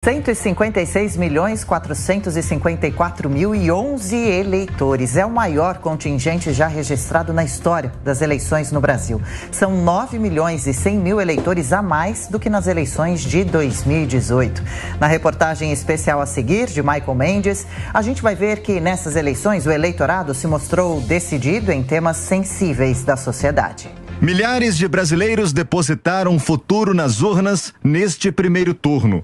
156.454.011 eleitores. É o maior contingente já registrado na história das eleições no Brasil. São 9.100.000 eleitores a mais do que nas eleições de 2018. Na reportagem especial a seguir, de Michael Mendes, a gente vai ver que nessas eleições o eleitorado se mostrou decidido em temas sensíveis da sociedade. Milhares de brasileiros depositaram futuro nas urnas neste primeiro turno.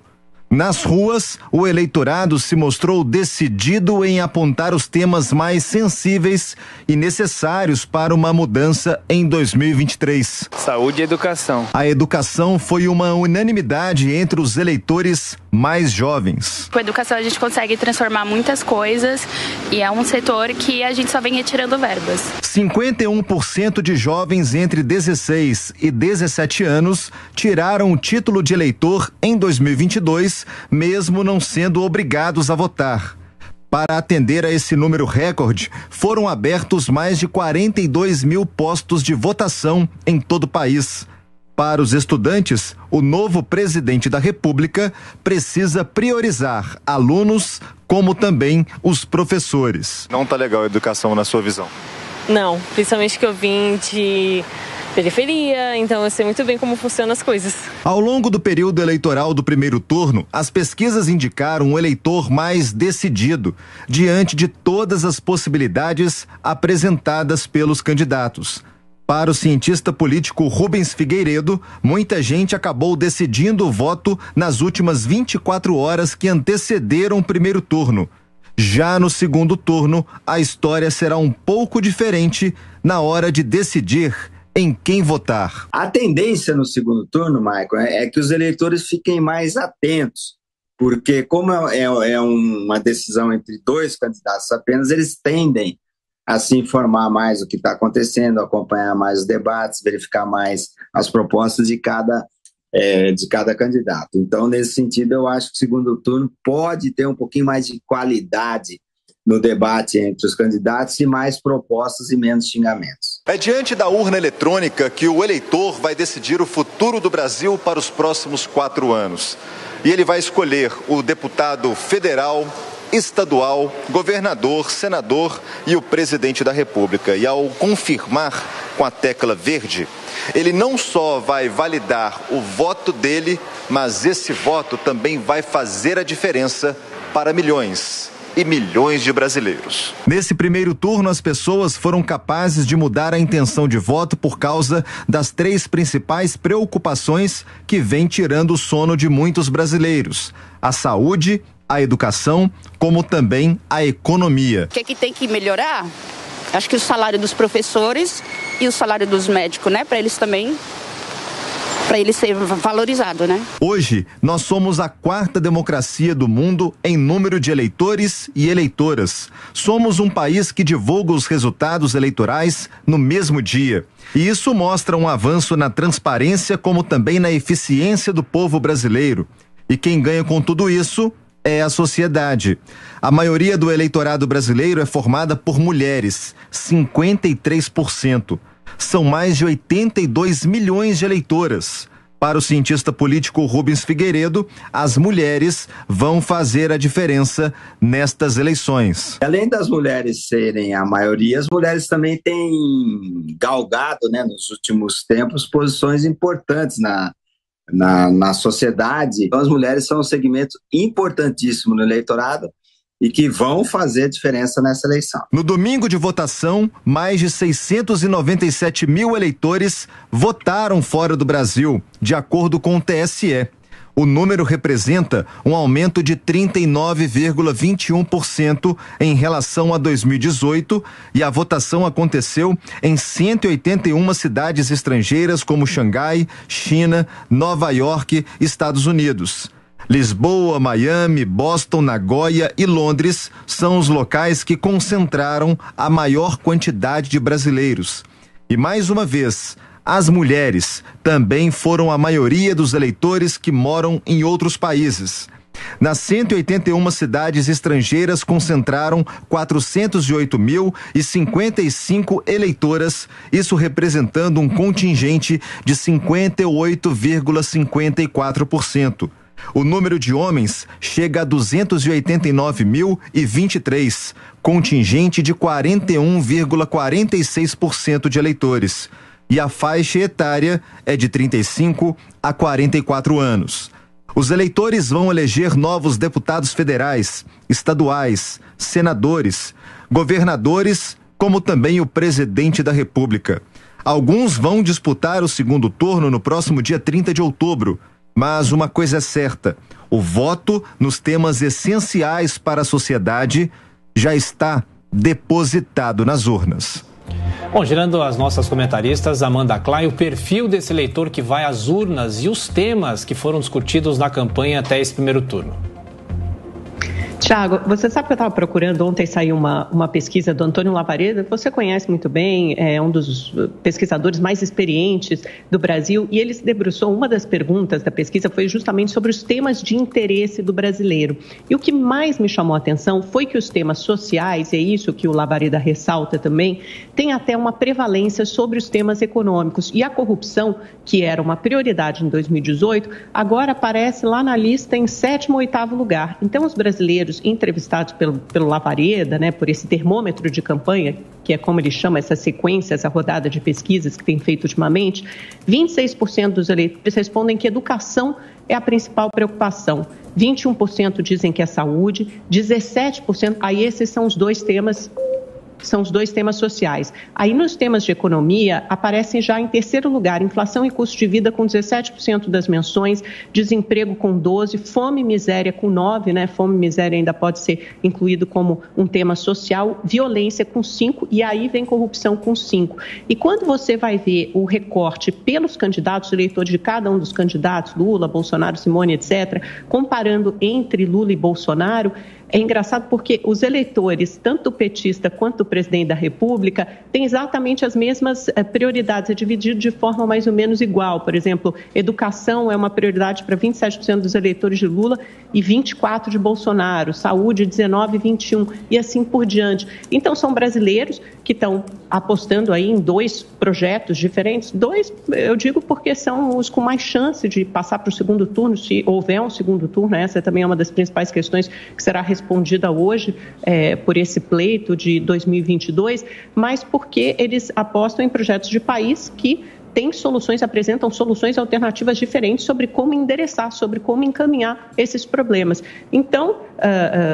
Nas ruas, o eleitorado se mostrou decidido em apontar os temas mais sensíveis e necessários para uma mudança em 2023. Saúde e educação. A educação foi uma unanimidade entre os eleitores mais jovens. Com a educação a gente consegue transformar muitas coisas e é um setor que a gente só vem retirando verbas. 51% de jovens entre 16 e 17 anos tiraram o título de eleitor em 2022, mesmo não sendo obrigados a votar. Para atender a esse número recorde, foram abertos mais de 42 mil postos de votação em todo o país. Para os estudantes, o novo presidente da República precisa priorizar alunos, como também os professores. Não está legal a educação na sua visão? Não, principalmente que eu vim de periferia, então eu sei muito bem como funcionam as coisas. Ao longo do período eleitoral do primeiro turno, as pesquisas indicaram um eleitor mais decidido, diante de todas as possibilidades apresentadas pelos candidatos. Para o cientista político Rubens Figueiredo, muita gente acabou decidindo o voto nas últimas 24 horas que antecederam o primeiro turno. Já no segundo turno, a história será um pouco diferente na hora de decidir em quem votar. A tendência no segundo turno, Michael, é que os eleitores fiquem mais atentos, porque como é uma decisão entre dois candidatos apenas, eles tendem a se informar mais do que está acontecendo, acompanhar mais os debates, verificar mais as propostas de cada candidato. Então, nesse sentido, eu acho que o segundo turno pode ter um pouquinho mais de qualidade no debate entre os candidatos e mais propostas e menos xingamentos. É diante da urna eletrônica que o eleitor vai decidir o futuro do Brasil para os próximos 4 anos. E ele vai escolher o deputado federal, estadual, governador, senador e o presidente da República. E ao confirmar com a tecla verde, ele não só vai validar o voto dele, mas esse voto também vai fazer a diferença para milhões e milhões de brasileiros. Nesse primeiro turno, as pessoas foram capazes de mudar a intenção de voto por causa das 3 principais preocupações que vêm tirando o sono de muitos brasileiros: a saúde, a educação, como também a economia. O que tem que melhorar? Acho que o salário dos professores e o salário dos médicos, né? Para eles ser valorizado, né? Hoje, nós somos a 4ª democracia do mundo em número de eleitores e eleitoras. Somos um país que divulga os resultados eleitorais no mesmo dia. E isso mostra um avanço na transparência, como também na eficiência do povo brasileiro. E quem ganha com tudo isso é a sociedade. A maioria do eleitorado brasileiro é formada por mulheres, 53%. São mais de 82 milhões de eleitoras. Para o cientista político Rubens Figueiredo, as mulheres vão fazer a diferença nestas eleições. Além das mulheres serem a maioria, as mulheres também têm galgado, né, nos últimos tempos, posições importantes na sociedade. Então, as mulheres são um segmento importantíssimo no eleitorado e que vão fazer diferença nessa eleição. No domingo de votação, mais de 697 mil eleitores votaram fora do Brasil, de acordo com o TSE. O número representa um aumento de 39,21% em relação a 2018 e a votação aconteceu em 181 cidades estrangeiras como Xangai, China, Nova York, Estados Unidos. Lisboa, Miami, Boston, Nagoya e Londres são os locais que concentraram a maior quantidade de brasileiros. E mais uma vez, as mulheres também foram a maioria dos eleitores que moram em outros países. Nas 181 cidades estrangeiras concentraram 408.055 eleitoras, isso representando um contingente de 58,54%. O número de homens chega a 289.023, contingente de 41,46% de eleitores. E a faixa etária é de 35 a 44 anos. Os eleitores vão eleger novos deputados federais, estaduais, senadores, governadores, como também o presidente da República. Alguns vão disputar o segundo turno no próximo dia 30 de outubro. Mas uma coisa é certa: o voto nos temas essenciais para a sociedade já está depositado nas urnas. Bom, girando as nossas comentaristas, Amanda Klein, o perfil desse eleitor que vai às urnas e os temas que foram discutidos na campanha até esse primeiro turno. Tiago, você sabe que eu estava procurando, ontem saiu uma pesquisa do Antônio Lavareda, que você conhece muito bem, é um dos pesquisadores mais experientes do Brasil, e ele se debruçou, uma das perguntas da pesquisa foi justamente sobre os temas de interesse do brasileiro. E o que mais me chamou a atenção foi que os temas sociais, e é isso que o Lavareda ressalta também, tem até uma prevalência sobre os temas econômicos. E a corrupção, que era uma prioridade em 2018, agora aparece lá na lista em 7º ou 8º lugar. Então, os brasileiros entrevistados pelo Lavareda, né, por esse termômetro de campanha, que é como ele chama essa sequência, essa rodada de pesquisas que tem feito ultimamente, 26% dos eleitores respondem que educação é a principal preocupação, 21% dizem que é saúde, 17%, aí esses são os dois temas sociais. Aí nos temas de economia aparecem já em 3º lugar, inflação e custo de vida com 17% das menções, desemprego com 12%, fome e miséria com 9%, né? Fome e miséria ainda pode ser incluído como um tema social, violência com 5% e aí vem corrupção com 5%. E quando você vai ver o recorte pelos candidatos, eleitores de cada um dos candidatos, Lula, Bolsonaro, Simone, etc., comparando entre Lula e Bolsonaro, é engraçado porque os eleitores, tanto o petista quanto o presidente da República, têm exatamente as mesmas prioridades, é dividido de forma mais ou menos igual. Por exemplo, educação é uma prioridade para 27% dos eleitores de Lula e 24% de Bolsonaro, saúde 19% e 21%, e assim por diante. Então, são brasileiros que estão apostando aí em 2 projetos diferentes. 2, eu digo porque são os com mais chance de passar para o segundo turno, se houver um segundo turno. Essa também é uma das principais questões que será respondida hoje por esse pleito de 2022, mas porque eles apostam em projetos de país que têm soluções, apresentam soluções alternativas diferentes sobre como endereçar, sobre como encaminhar esses problemas. Então,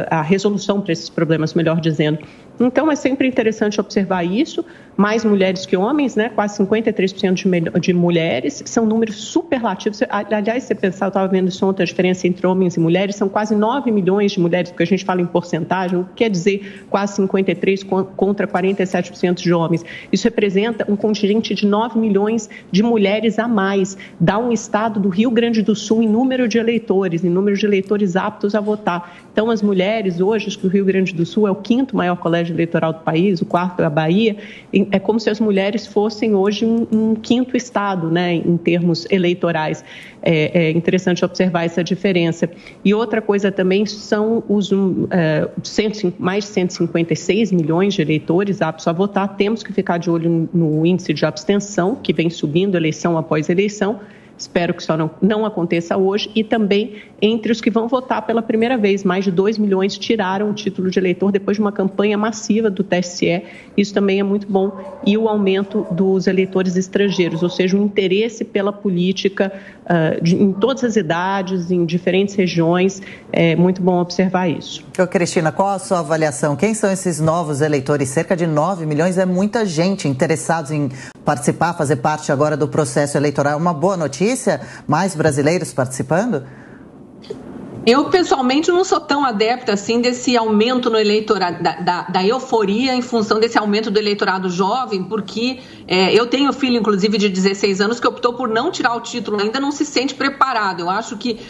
a resolução para esses problemas, melhor dizendo. Então, é sempre interessante observar isso, mais mulheres que homens, né? Quase 53% de mulheres, são números superlativos. Aliás, se você pensar, eu estava vendo isso ontem, a diferença entre homens e mulheres, são quase 9 milhões de mulheres, porque a gente fala em porcentagem, o que quer dizer quase 53% contra 47% de homens. Isso representa um contingente de 9 milhões de mulheres a mais, dá um estado do Rio Grande do Sul em número de eleitores aptos a votar. Então, as mulheres, hoje, acho que o Rio Grande do Sul é o 5º maior colégio eleitoral do país, o 4º é a Bahia, é como se as mulheres fossem hoje um 5º estado, né, em termos eleitorais. É interessante observar essa diferença. E outra coisa também são os mais de 156 milhões de eleitores aptos a votar. Temos que ficar de olho no índice de abstenção, que vem subindo eleição após eleição. Espero que isso não aconteça hoje. E também entre os que vão votar pela primeira vez, mais de 2 milhões tiraram o título de eleitor depois de uma campanha massiva do TSE. Isso também é muito bom. E o aumento dos eleitores estrangeiros, ou seja, o interesse pela política em todas as idades, em diferentes regiões. É muito bom observar isso. Cristina, qual a sua avaliação? Quem são esses novos eleitores? Cerca de 9 milhões é muita gente interessados em participar, fazer parte agora do processo eleitoral. É uma boa notícia? Mais brasileiros participando? Eu, pessoalmente, não sou tão adepta assim desse aumento no eleitorado, da euforia em função desse aumento do eleitorado jovem, porque eu tenho filho, inclusive, de 16 anos, que optou por não tirar o título, ainda não se sente preparado. Eu acho que,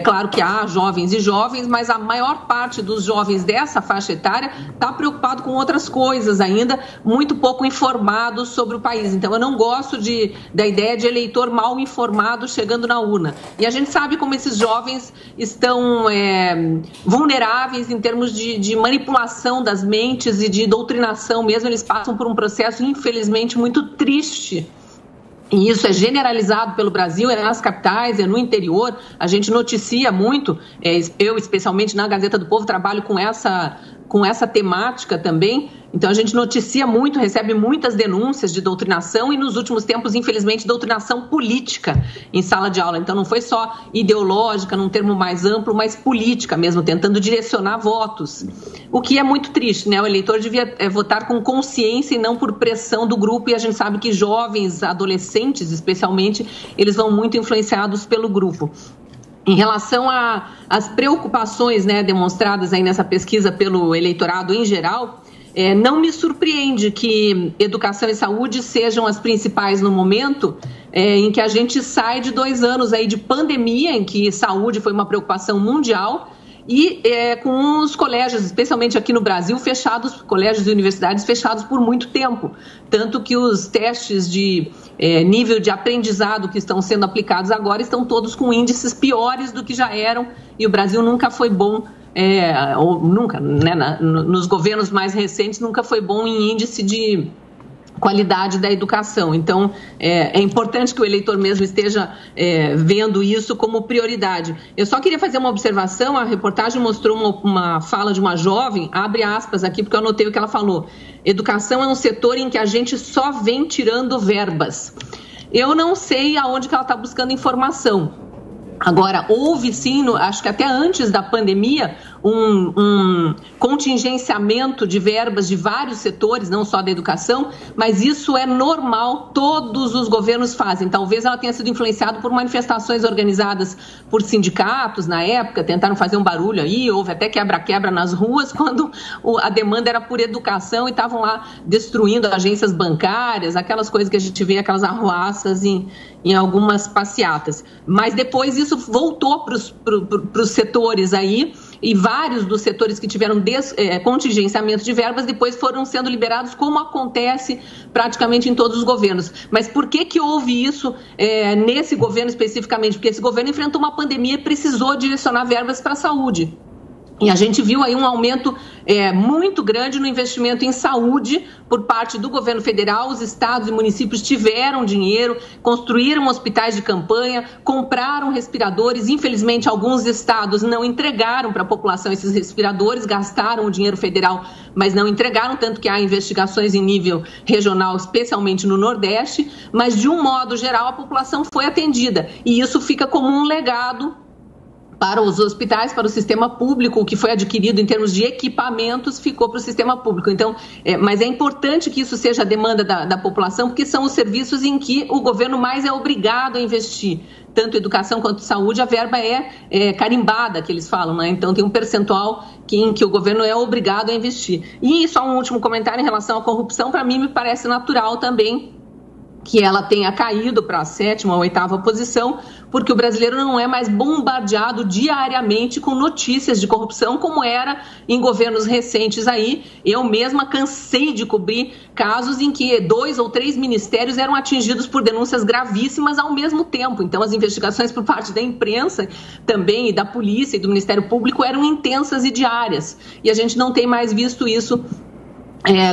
claro que há jovens e jovens, mas a maior parte dos jovens dessa faixa etária está preocupado com outras coisas ainda, muito pouco informado sobre o país. Então, eu não gosto da ideia de eleitor mal informado chegando na urna. E a gente sabe como esses jovens estão vulneráveis em termos de manipulação das mentes e de doutrinação mesmo. Eles passam por um processo, infelizmente, muito triste E isso é generalizado pelo Brasil, é nas capitais, é no interior. A gente noticia muito, eu especialmente na Gazeta do Povo trabalho com essa temática também. Então a gente noticia muito, recebe muitas denúncias de doutrinação e nos últimos tempos, infelizmente, doutrinação política em sala de aula. Então não foi só ideológica, num termo mais amplo, mas política mesmo, tentando direcionar votos. O que é muito triste, né? O eleitor devia votar com consciência e não por pressão do grupo, e a gente sabe que jovens, adolescentes especialmente, eles vão muito influenciados pelo grupo. Em relação às preocupações, né, demonstradas aí nessa pesquisa pelo eleitorado em geral, não me surpreende que educação e saúde sejam as principais no momento em que a gente sai de 2 anos aí de pandemia, em que saúde foi uma preocupação mundial, e com os colégios, especialmente aqui no Brasil, fechados, colégios e universidades fechados por muito tempo. Tanto que os testes de nível de aprendizado que estão sendo aplicados agora estão todos com índices piores do que já eram, e o Brasil nunca foi bom, ou nunca, né, nos governos mais recentes, nunca foi bom em índice de qualidade da educação. Então, é importante que o eleitor mesmo esteja vendo isso como prioridade. Eu só queria fazer uma observação, a reportagem mostrou uma fala de uma jovem, abre aspas aqui, porque eu anotei o que ela falou. Educação é um setor em que a gente só vem tirando verbas. Eu não sei aonde que ela está buscando informação. Agora, houve sim, acho que até antes da pandemia, um contingenciamento de verbas de vários setores, não só da educação, mas isso é normal, todos os governos fazem. Talvez ela tenha sido influenciada por manifestações organizadas por sindicatos na época, tentaram fazer um barulho aí, houve até quebra-quebra nas ruas, quando a demanda era por educação e estavam lá destruindo agências bancárias, aquelas coisas que a gente vê, aquelas arruaças em algumas passeatas. Mas depois isso voltou para os setores aí, e vários dos setores que tiveram contingenciamento de verbas depois foram sendo liberados, como acontece praticamente em todos os governos. Mas por que houve isso nesse governo especificamente? Porque esse governo enfrentou uma pandemia e precisou direcionar verbas para a saúde. E a gente viu aí um aumento muito grande no investimento em saúde por parte do governo federal. Os estados e municípios tiveram dinheiro, construíram hospitais de campanha, compraram respiradores. Infelizmente, alguns estados não entregaram para a população esses respiradores, gastaram o dinheiro federal, mas não entregaram, tanto que há investigações em nível regional, especialmente no Nordeste. Mas, de um modo geral, a população foi atendida. E isso fica como um legado para os hospitais, para o sistema público. O que foi adquirido em termos de equipamentos ficou para o sistema público. Então, mas é importante que isso seja a demanda da população, porque são os serviços em que o governo mais é obrigado a investir. Tanto educação quanto saúde, a verba é carimbada, que eles falam, né? Então tem um percentual em que o governo é obrigado a investir. E só um último comentário em relação à corrupção, para mim me parece natural também que ela tenha caído para a 7ª ou 8ª posição, porque o brasileiro não é mais bombardeado diariamente com notícias de corrupção como era em governos recentes aí. Eu mesma cansei de cobrir casos em que 2 ou 3 ministérios eram atingidos por denúncias gravíssimas ao mesmo tempo. Então as investigações por parte da imprensa também, e da polícia e do Ministério Público eram intensas e diárias. E a gente não tem mais visto isso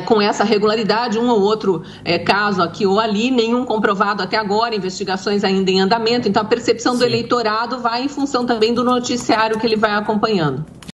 com essa regularidade, um ou outro caso aqui ou ali, nenhum comprovado até agora, investigações ainda em andamento. Então a percepção do eleitorado vai em função também do noticiário que ele vai acompanhando.